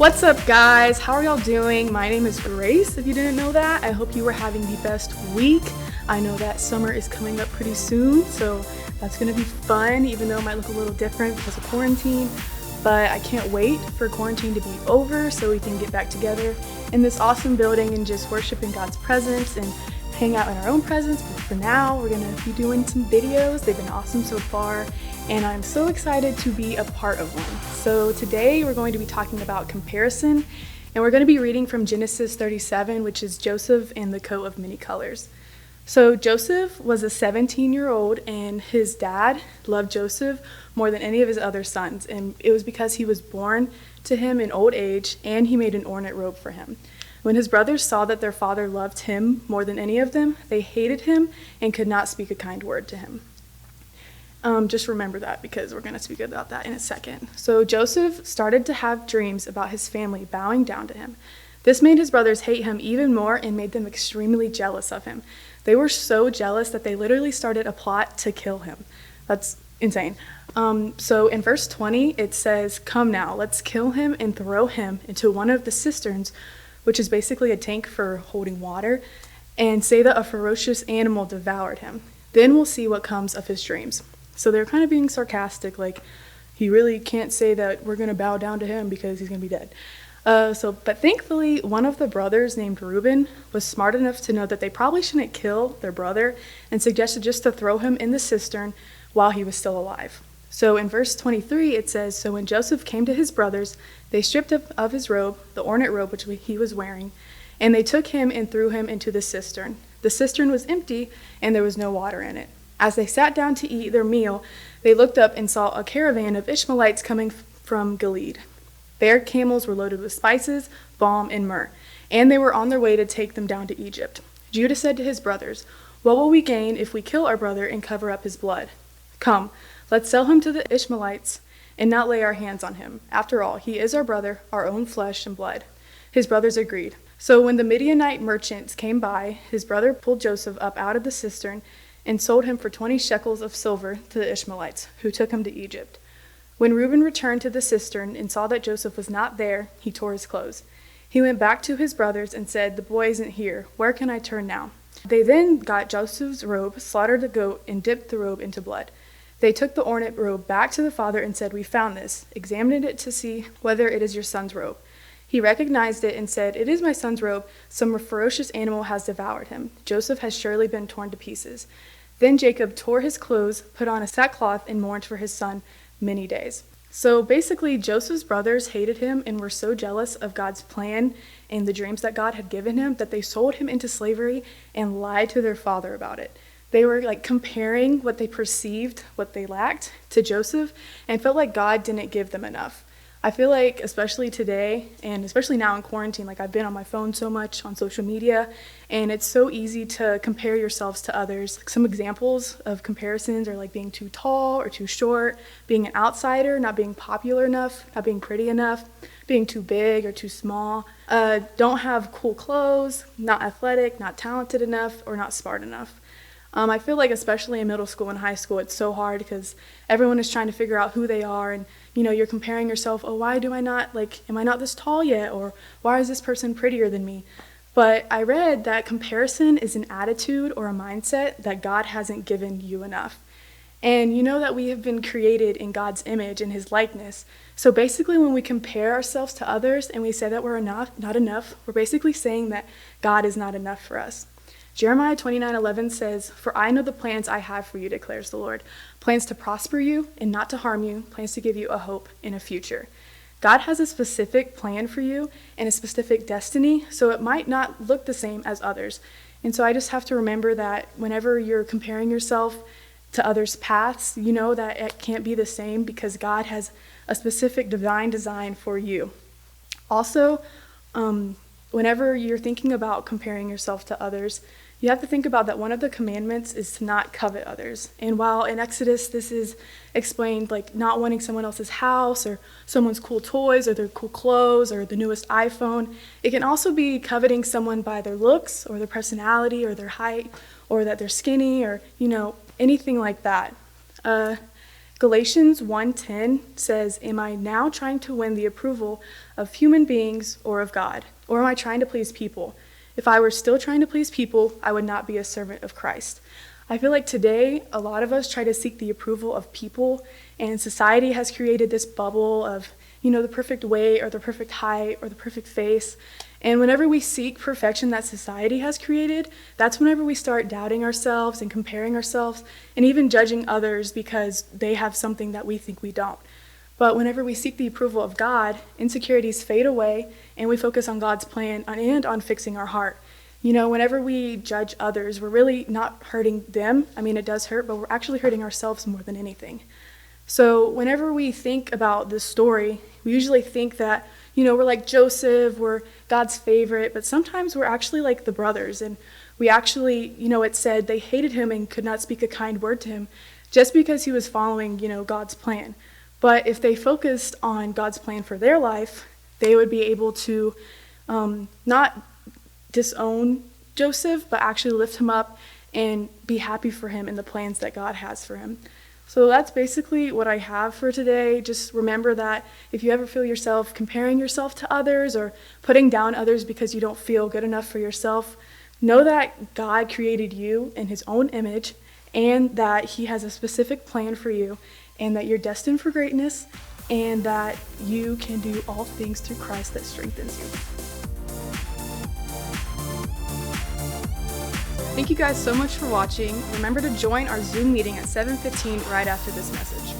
What's up, guys? How are y'all doing? My name is Grace, if you didn't know that. I hope you were having the best week. I know that summer is coming up pretty soon, so that's gonna be fun, even though it might look a little different because of quarantine. But I can't wait for quarantine to be over so we can get back together in this awesome building and just worship in God's presence and hang out in our own presence. But for now, we're gonna be doing some videos. They've been awesome so far, and I'm so excited to be a part of one. So today we're going to be talking about comparison, and we're going to be reading from Genesis 37, which is Joseph and the coat of many colors. So Joseph was a 17-year-old, and his dad loved Joseph more than any of his other sons, and it was because he was born to him in old age, and he made an ornate robe for him. When his brothers saw that their father loved him more than any of them, they hated him and could not speak a kind word to him. Just remember that because we're going to speak about that in a second. So Joseph started to have dreams about his family bowing down to him. This made his brothers hate him even more and made them extremely jealous of him. They were so jealous that they literally started a plot to kill him. That's insane. So in verse 20, it says, "Come now, let's kill him and throw him into one of the cisterns," which is basically a tank for holding water, "and say that a ferocious animal devoured him. Then we'll see what comes of his dreams." So they're kind of being sarcastic, like, he really can't say that we're going to bow down to him because he's going to be dead. But thankfully, one of the brothers named Reuben was smart enough to know that they probably shouldn't kill their brother and suggested just to throw him in the cistern while he was still alive. So in verse 23, it says, "So when Joseph came to his brothers, they stripped him of his robe, the ornate robe which he was wearing, and they took him and threw him into the cistern. The cistern was empty, and there was no water in it. As they sat down to eat their meal, they looked up and saw a caravan of Ishmaelites coming from Gilead. Their camels were loaded with spices, balm, and myrrh, and they were on their way to take them down to Egypt. Judah said to his brothers, 'What will we gain if we kill our brother and cover up his blood? Come, let's sell him to the Ishmaelites and not lay our hands on him. After all, he is our brother, our own flesh and blood.' His brothers agreed. So when the Midianite merchants came by, his brother pulled Joseph up out of the cistern and sold him for 20 shekels of silver to the Ishmaelites, who took him to Egypt. When Reuben returned to the cistern and saw that Joseph was not there, he tore his clothes. He went back to his brothers and said, 'The boy isn't here. Where can I turn now?' They then got Joseph's robe, slaughtered a goat, and dipped the robe into blood. They took the ornate robe back to the father and said, 'We found this. Examined it to see whether it is your son's robe.' He recognized it and said, 'It is my son's robe. Some ferocious animal has devoured him. Joseph has surely been torn to pieces.' Then Jacob tore his clothes, put on a sackcloth, and mourned for his son many days." So basically, Joseph's brothers hated him and were so jealous of God's plan and the dreams that God had given him that they sold him into slavery and lied to their father about it. They were like comparing what they perceived, what they lacked, to Joseph, and felt like God didn't give them enough. I feel like, especially today, and especially now in quarantine, like I've been on my phone so much, on social media, and it's so easy to compare yourselves to others. Like some examples of comparisons are like being too tall or too short, being an outsider, not being popular enough, not being pretty enough, being too big or too small, don't have cool clothes, not athletic, not talented enough, or not smart enough. I feel like especially in middle school and high school, it's so hard because everyone is trying to figure out who they are, and you're comparing yourself, am I not this tall yet? Or why is this person prettier than me? But I read that comparison is an attitude or a mindset that God hasn't given you enough. And you know that we have been created in God's image and his likeness. So basically when we compare ourselves to others and we say that we're not enough, we're basically saying that God is not enough for us. Jeremiah 29:11 says, "For I know the plans I have for you, declares the Lord, plans to prosper you and not to harm you, plans to give you a hope in a future." God has a specific plan for you and a specific destiny, so it might not look the same as others. And so I just have to remember that whenever you're comparing yourself to others' paths, you know that it can't be the same because God has a specific divine design for you. Also, whenever you're thinking about comparing yourself to others, you have to think about that one of the commandments is to not covet others. And while in Exodus this is explained like not wanting someone else's house or someone's cool toys or their cool clothes or the newest iPhone, it can also be coveting someone by their looks or their personality or their height or that they're skinny or, anything like that. Galatians 1:10 says, "Am I now trying to win the approval of human beings or of God? Or am I trying to please people? If I were still trying to please people, I would not be a servant of Christ." I feel like today, a lot of us try to seek the approval of people, and society has created this bubble of, the perfect weight or the perfect height or the perfect face. And whenever we seek perfection that society has created, that's whenever we start doubting ourselves and comparing ourselves and even judging others because they have something that we think we don't. But whenever we seek the approval of God, insecurities fade away and we focus on God's plan and on fixing our heart. Whenever we judge others, we're really not hurting them. I mean, it does hurt, but we're actually hurting ourselves more than anything. So whenever we think about this story, we usually think that, we're like Joseph, we're God's favorite, but sometimes we're actually like the brothers. And we actually, it said they hated him and could not speak a kind word to him just because he was following, God's plan. But if they focused on God's plan for their life, they would be able to not disown Joseph, but actually lift him up and be happy for him in the plans that God has for him. So that's basically what I have for today. Just remember that if you ever feel yourself comparing yourself to others or putting down others because you don't feel good enough for yourself, know that God created you in his own image and that he has a specific plan for you and that you're destined for greatness and that you can do all things through Christ that strengthens you. Thank you guys so much for watching. Remember to join our Zoom meeting at 7:15 right after this message.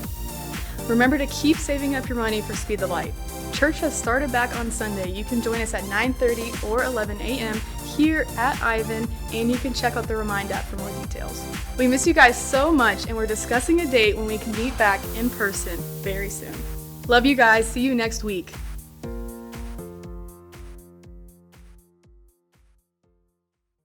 Remember to keep saving up your money for Speed the Light. Church has started back on Sunday. You can join us at 9:30 or 11 a.m. here at Ivan, and you can check out the Remind app for more details. We miss you guys so much, and we're discussing a date when we can meet back in person very soon. Love you guys. See you next week.